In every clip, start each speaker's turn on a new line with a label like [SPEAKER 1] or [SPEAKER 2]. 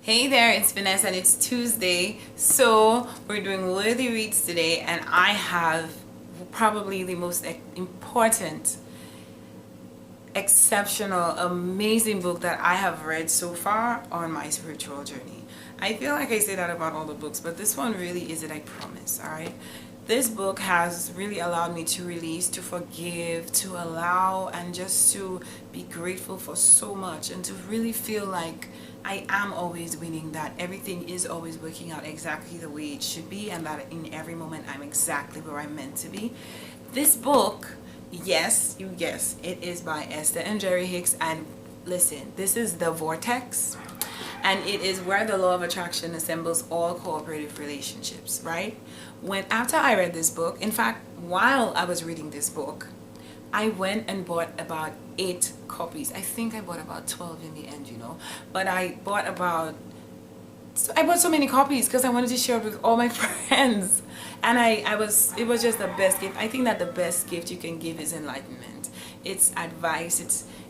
[SPEAKER 1] Hey there, it's Vanessa and it's Tuesday. So we're doing worthy reads today, and I have probably the most important, exceptional, amazing book that I have read so far on my spiritual journey. I feel like I say that about all the books, but this one really is it, I promise, alright? This book has really allowed me to release, to forgive, to allow, and just to be grateful for so much, and to really feel like I am always winning, that everything is always working out exactly the way it should be, and that in every moment I'm exactly where I'm meant to be. This book, yes, you guess, it is by Esther and Jerry Hicks, and listen, this is the Vortex, and it is where the law of attraction assembles all cooperative relationships, right? After I read this book, in fact, while I was reading this book, I went and bought about 8 copies. I think I bought about 12 in the end, but I bought so many copies because I wanted to share it with all my friends. And it was just the best gift. I think that the best gift you can give is enlightenment. It's advice.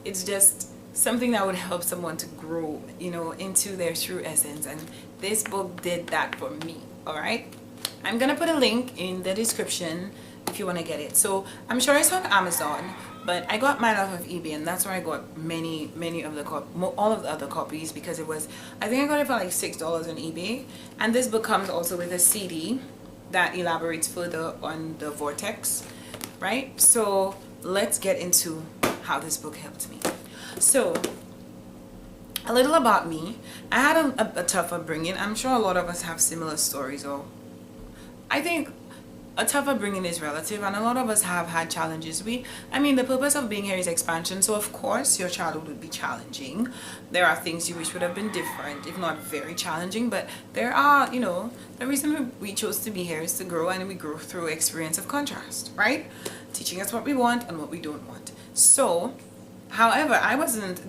[SPEAKER 1] It's just something that would help someone to grow, into their true essence. And this book did that for me. All right. I'm gonna put a link in the description if you want to get it. So I'm sure it's on Amazon, but I got mine off of eBay, and that's where I got many of the all of the other copies, because I think I got it for like $6 on eBay. And this book comes also with a CD that elaborates further on the Vortex, right? So let's get into how this book helped me. So a little about me. I had a tough upbringing. I'm sure a lot of us have similar stories, or I think a tough upbringing is relative, and a lot of us have had challenges. The purpose of being here is expansion, so of course your childhood would be challenging. There are things you wish would have been different, if not very challenging, but there are, the reason we chose to be here is to grow, and we grow through experience of contrast, right? Teaching us what we want and what we don't want. So, however, I wasn't,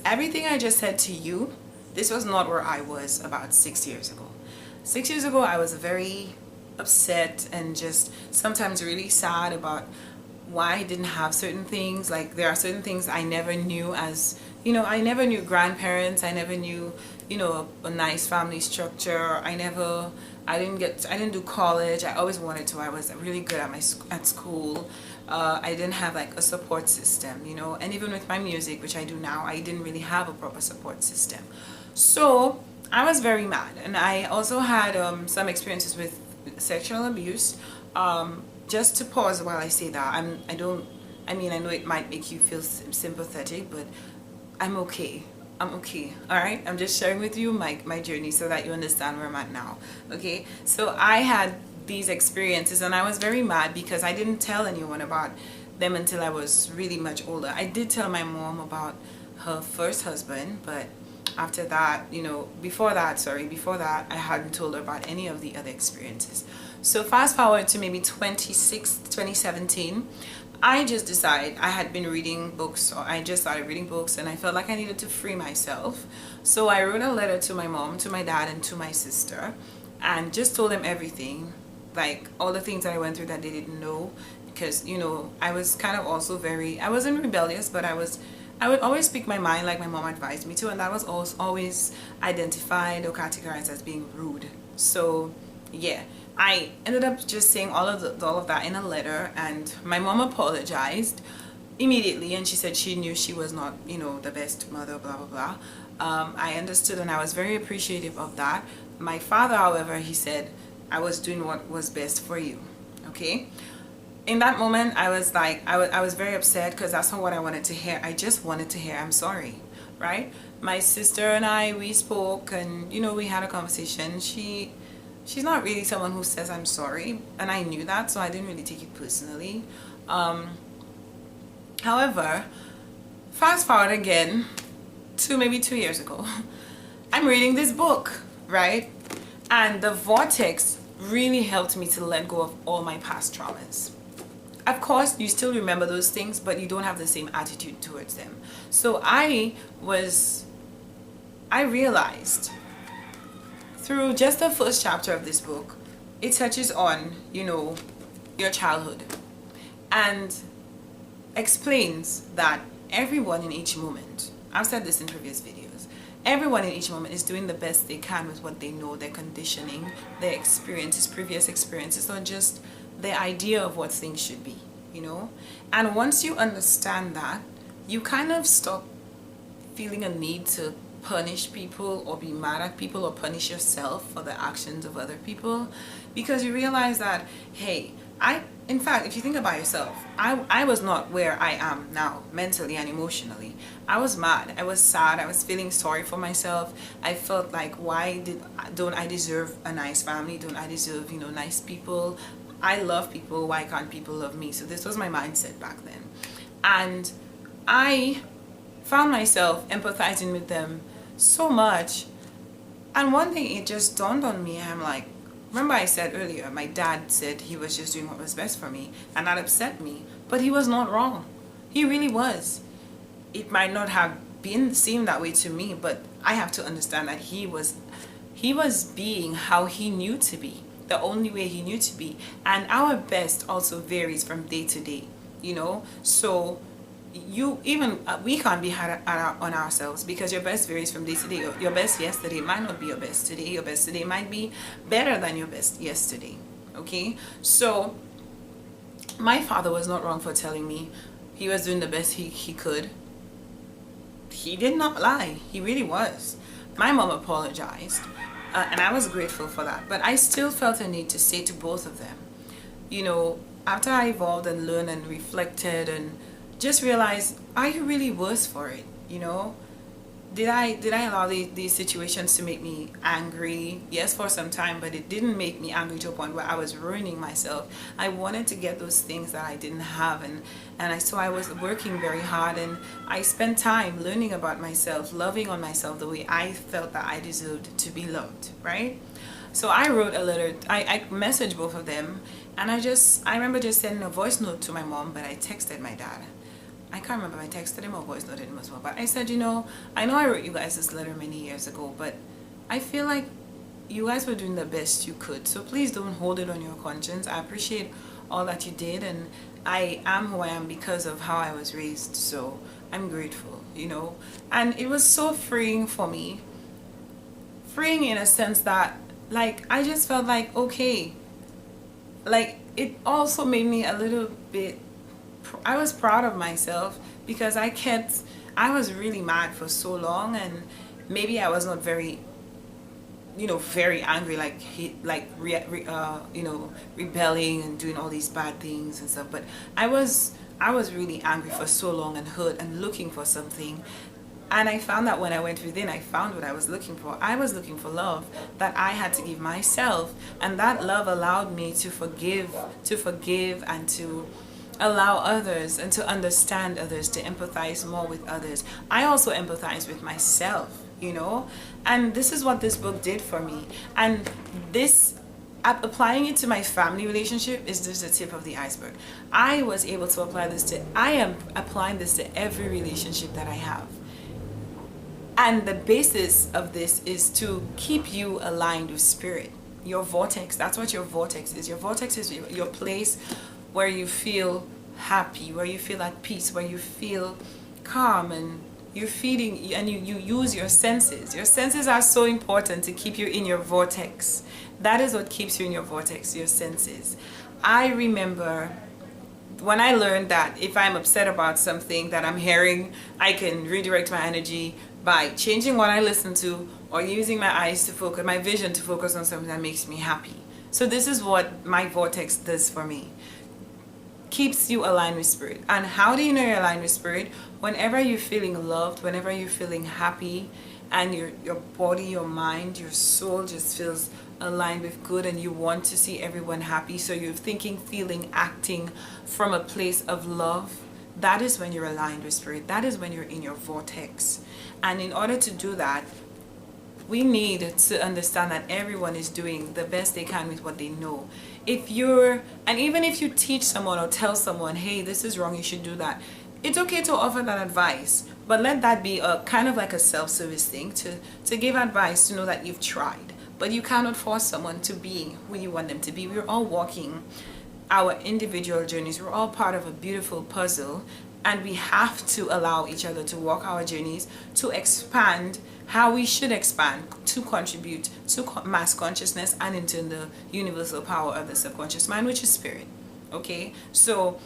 [SPEAKER 1] everything I just said to you, this was not where I was about 6 years ago. 6 years ago, I was very upset and just sometimes really sad about why I didn't have certain things. Like, there are certain things I never knew, as I never knew grandparents, I never knew a nice family structure. I didn't do college. I always wanted to. I was really good at school. I didn't have like a support system, and even with my music, which I do now, I didn't really have a proper support system. So I was very mad, and I also had some experiences with sexual abuse. Just to pause while I say that, I know it might make you feel sympathetic, but I'm okay. I'm okay. All right. I'm just sharing with you my journey so that you understand where I'm at now. Okay. So I had these experiences, and I was very mad because I didn't tell anyone about them until I was really much older. I did tell my mom about her first husband, but after that, before that, I hadn't told her about any of the other experiences. So fast forward to maybe 2017, I just decided, I had been reading books, or I just started reading books, and I felt like I needed to free myself. So I wrote a letter to my mom, to my dad, and to my sister, and just told them everything, like all the things that I went through that they didn't know, because I was kind of also I wasn't rebellious, but I would always speak my mind like my mom advised me to, and that was always identified or categorized as being rude. So yeah, I ended up just saying all of that in a letter, and my mom apologized immediately, and she said she knew she was not the best mother, blah blah blah. I understood, and I was very appreciative of that. My father, however, he said I was doing what was best for you. Okay. In that moment, I was like, I was very upset, because that's not what I wanted to hear. I just wanted to hear I'm sorry, right? My sister and I, we spoke, and we had a conversation. She's not really someone who says I'm sorry, and I knew that, so I didn't really take it personally. However, fast forward again to maybe 2 years ago, I'm reading this book, right? And the Vortex really helped me to let go of all my past traumas. Of course, you still remember those things, but you don't have the same attitude towards them. So I realized through just the first chapter of this book, it touches on, your childhood, and explains that everyone in each moment, I've said this in previous videos, everyone in each moment is doing the best they can with what they know, their conditioning, their experiences, previous experiences, or just their idea of what things should be, you know. And once you understand that, you kind of stop feeling a need to punish people or be mad at people or punish yourself for the actions of other people, because you realize that, hey, in fact, if you think about yourself, I was not where I am now mentally and emotionally. I was mad, I was sad, I was feeling sorry for myself. I felt like, don't I deserve a nice family? Don't I deserve, nice people? I love people, why can't people love me? So this was my mindset back then. And I found myself empathizing with them so much. And one thing, it just dawned on me, I'm like, remember I said earlier, my dad said he was just doing what was best for me, and that upset me. But he was not wrong. He really was. It might not have seemed that way to me, but I have to understand that he was being how he knew to be, the only way he knew to be. And our best also varies from day to day, So we can't be hard on ourselves, because your best varies from day to day. Your best yesterday might not be your best today. Your best today might be better than your best yesterday. Okay, so my father was not wrong for telling me he was doing the best he could. He did not lie. He really was. My mom apologized, and I was grateful for that. But I still felt a need to say to both of them, after I evolved and learned and reflected and just realize, are you really worse for it? Did I allow these situations to make me angry? Yes, for some time, but it didn't make me angry to a point where I was ruining myself. I wanted to get those things that I didn't have, so I was working very hard, and I spent time learning about myself, loving on myself the way I felt that I deserved to be loved, right? So I wrote a letter, I messaged both of them, and I remember just sending a voice note to my mom, but I texted my dad. I can't remember if I texted him or voice noted him as well, but I said, I know I wrote you guys this letter many years ago, but I feel like you guys were doing the best you could, so please don't hold it on your conscience. I appreciate all that you did, and I am who I am because of how I was raised, so I'm grateful, and it was so freeing for me. Freeing in a sense that, like, I just felt like, okay, like, it also made me a little bit, I was proud of myself, because I was really mad for so long, and maybe I was not very, very angry, rebelling and doing all these bad things and stuff, but I was really angry for so long and hurt and looking for something. And I found that when I went within, I found what I was looking for. I was looking for love that I had to give myself, and that love allowed me to forgive and to allow others and to understand others, to empathize more with others. I also empathize with myself, and this is what this book did for me. And this, applying it to my family relationship, is just the tip of the iceberg. I was able to I am applying this to every relationship that I have. And the basis of this is to keep you aligned with spirit. Your vortex, that's what your vortex is. Your vortex is your place where you feel happy, where you feel at peace, where you feel calm, and you're feeding, and you use your senses. Your senses are so important to keep you in your vortex. That is what keeps you in your vortex, your senses. I remember when I learned that if I'm upset about something that I'm hearing, I can redirect my energy by changing what I listen to, or using my eyes to focus, my vision to focus on something that makes me happy. So this is what my vortex does for me. Keeps you aligned with spirit. And how do you know you're aligned with spirit? Whenever you're feeling loved, whenever you're feeling happy, and your body, your mind, your soul just feels aligned with good, and you want to see everyone happy, so you're thinking, feeling, acting from a place of love, that is when you're aligned with spirit. That is when you're in your vortex. And in order to do that, we need to understand that everyone is doing the best they can with what they know. Even if you teach someone or tell someone, hey, this is wrong, you should do that, it's okay to offer that advice, but let that be a kind of like a self-service thing, to give advice, to know that you've tried. But you cannot force someone to be who you want them to be. We're all walking our individual journeys. We're all part of a beautiful puzzle, and we have to allow each other to walk our journeys, to expand how we should expand, to contribute to mass consciousness and into the universal power of the subconscious mind, which is spirit. Okay, so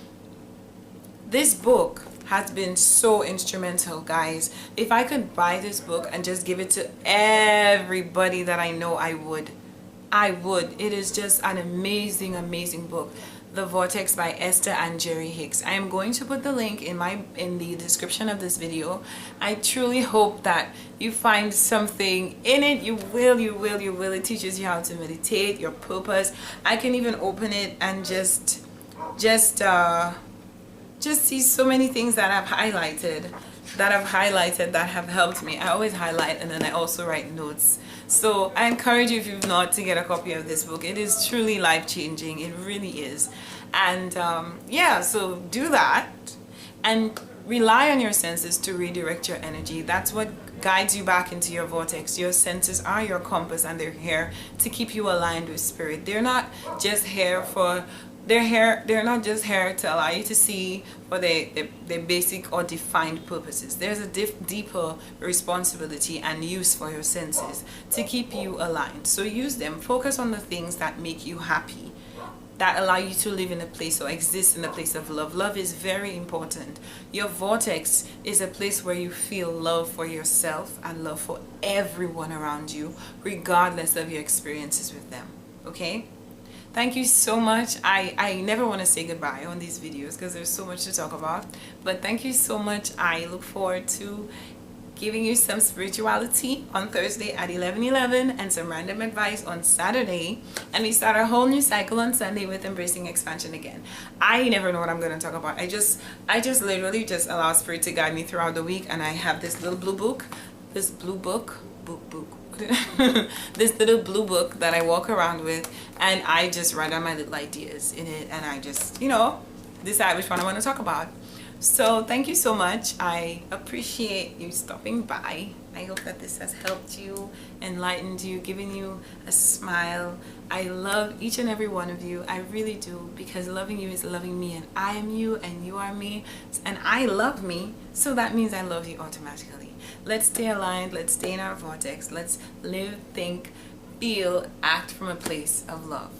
[SPEAKER 1] this book has been so instrumental, guys. If I could buy this book and just give it to everybody that I know, I would. It is just an amazing, amazing book. The Vortex by Esther and Jerry Hicks. I am going to put the link in the description of this video. I truly hope that you find something in it. You will. It teaches you how to meditate, your purpose. I can even open it and just see so many things that I've highlighted that have helped me. I always highlight and then I also write notes. So I encourage you, if you've not, to get a copy of this book. It is truly life-changing. It really is. And yeah, so do that and rely on your senses to redirect your energy. That's what guides you back into your vortex. Your senses are your compass, and they're here to keep you aligned with spirit. They're not just here for they're not just here to allow you to see for their basic or defined purposes. There's a deeper responsibility and use for your senses to keep you aligned. So use them. Focus on the things that make you happy, that allow you to live in a place or exist in a place of love. Love is very important. Your vortex is a place where you feel love for yourself and love for everyone around you, regardless of your experiences with them. Okay? Thank you so much. I never want to say goodbye on these videos because there's so much to talk about. But thank you so much. I look forward to giving you some spirituality on Thursday at 11:11 and some random advice on Saturday. And we start a whole new cycle on Sunday with Embracing Expansion again. I never know what I'm going to talk about. I just literally just allow spirit to guide me throughout the week. And I have this little blue book, this little blue book that I walk around with, and I just write down my little ideas in it, and I just, decide which one I want to talk about. So thank you so much. I appreciate you stopping by. I hope that this has helped you, enlightened you, given you a smile. I love each and every one of you. I really do, because loving you is loving me, and I am you and you are me, and I love me, so that means I love you automatically. Let's stay aligned. Let's stay in our vortex. Let's live, think, feel, act from a place of love.